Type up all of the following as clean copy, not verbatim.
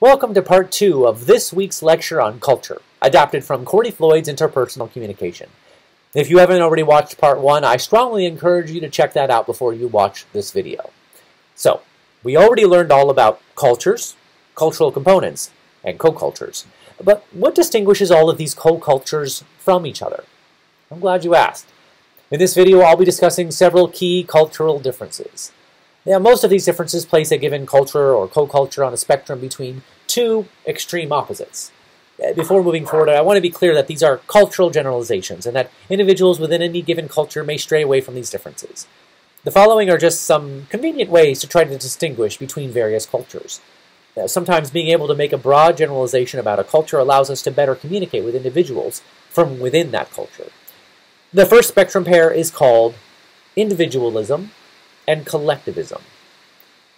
Welcome to part 2 of this week's lecture on culture, adapted from Cordy Floyd's Interpersonal Communication. If you haven't already watched part 1, I strongly encourage you to check that out before you watch this video. So, we already learned all about cultures, cultural components, and co-cultures. But what distinguishes all of these co-cultures from each other? I'm glad you asked. In this video, I'll be discussing several key cultural differences. Now, most of these differences place a given culture or co-culture on a spectrum between two extreme opposites. Before moving forward, I want to be clear that these are cultural generalizations and that individuals within any given culture may stray away from these differences. The following are just some convenient ways to try to distinguish between various cultures. Sometimes being able to make a broad generalization about a culture allows us to better communicate with individuals from within that culture. The first spectrum pair is called individualism and collectivism.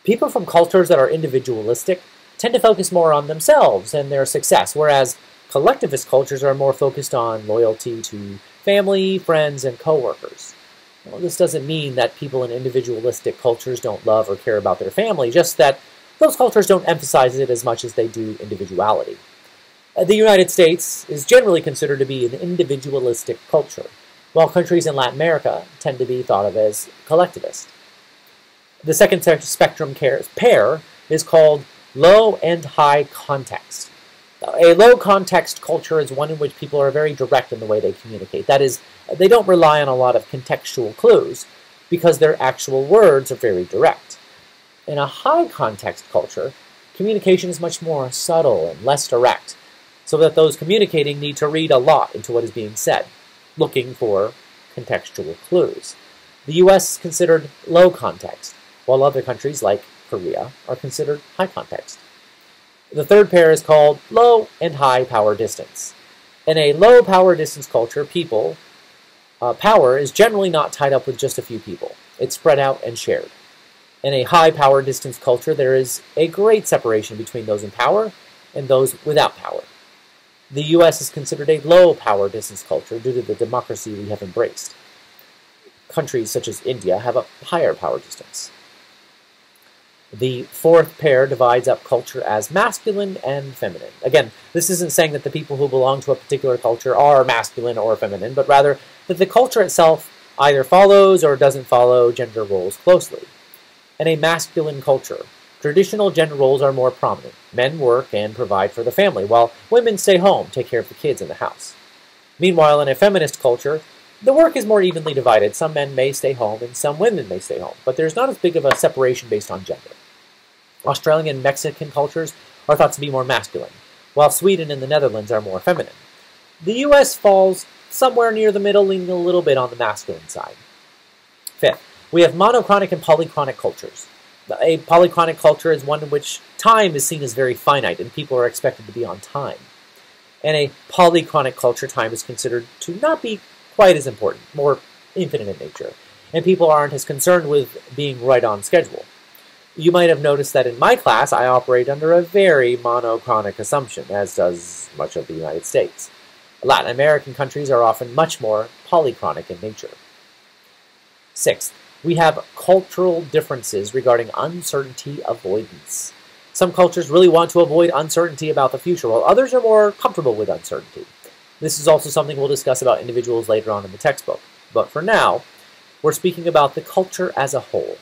People from cultures that are individualistic tend to focus more on themselves and their success, whereas collectivist cultures are more focused on loyalty to family, friends, and coworkers. Well, this doesn't mean that people in individualistic cultures don't love or care about their family, just that those cultures don't emphasize it as much as they do individuality. The United States is generally considered to be an individualistic culture, while countries in Latin America tend to be thought of as collectivist. The second spectrum pair is called low and high context. A low context culture is one in which people are very direct in the way they communicate. That is, they don't rely on a lot of contextual clues because their actual words are very direct. In a high context culture, communication is much more subtle and less direct, so that those communicating need to read a lot into what is being said, looking for contextual clues. The US is considered low context, while other countries like Korea are considered high context. The third pair is called low and high power distance. In a low power distance culture, power is generally not tied up with just a few people. It's spread out and shared. In a high power distance culture, there is a great separation between those in power and those without power. The US is considered a low power distance culture due to the democracy we have embraced. Countries such as India have a higher power distance. The fourth pair divides up culture as masculine and feminine. Again, this isn't saying that the people who belong to a particular culture are masculine or feminine, but rather that the culture itself either follows or doesn't follow gender roles closely. In a masculine culture, traditional gender roles are more prominent. Men work and provide for the family, while women stay home, take care of the kids in the house. Meanwhile, in a feminist culture, the work is more evenly divided. Some men may stay home and some women may stay home, but there's not as big of a separation based on gender. Australian and Mexican cultures are thought to be more masculine, while Sweden and the Netherlands are more feminine. The US falls somewhere near the middle, leaning a little bit on the masculine side. Fifth, we have monochronic and polychronic cultures. A polychronic culture is one in which time is seen as very finite and people are expected to be on time. In a polychronic culture, time is considered to not be quite as important, more infinite in nature, and people aren't as concerned with being right on schedule. You might have noticed that in my class, I operate under a very monochronic assumption, as does much of the United States. Latin American countries are often much more polychronic in nature. Sixth, we have cultural differences regarding uncertainty avoidance. Some cultures really want to avoid uncertainty about the future, while others are more comfortable with uncertainty. This is also something we'll discuss about individuals later on in the textbook. But for now, we're speaking about the culture as a whole.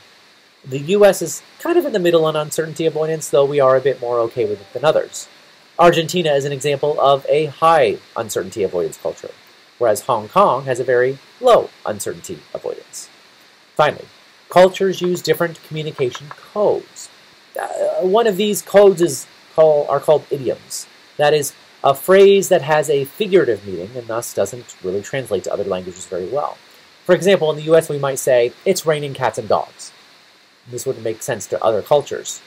The US is kind of in the middle on uncertainty avoidance, though we are a bit more okay with it than others. Argentina is an example of a high uncertainty avoidance culture, whereas Hong Kong has a very low uncertainty avoidance. Finally, cultures use different communication codes. One of these codes are called idioms. That is, a phrase that has a figurative meaning and thus doesn't really translate to other languages very well. For example, in the US we might say, "It's raining cats and dogs." This wouldn't make sense to other cultures.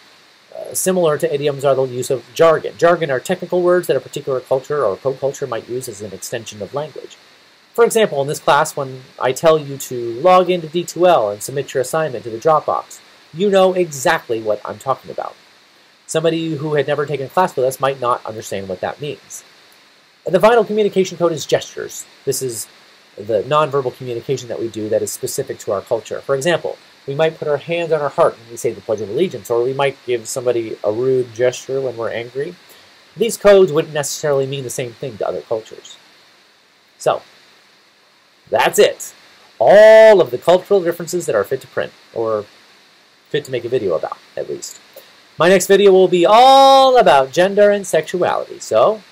Similar to idioms are the use of jargon. Jargon are technical words that a particular culture or co-culture might use as an extension of language. For example, in this class, when I tell you to log into D2L and submit your assignment to the Dropbox, you know exactly what I'm talking about. Somebody who had never taken a class with us might not understand what that means. The final communication code is gestures. This is the nonverbal communication that we do that is specific to our culture. For example, We might put our hands on our heart when we say the Pledge of Allegiance, or we might give somebody a rude gesture when we're angry. These codes wouldn't necessarily mean the same thing to other cultures. So, that's it. All of the cultural differences that are fit to print, or fit to make a video about, at least. My next video will be all about gender and sexuality, so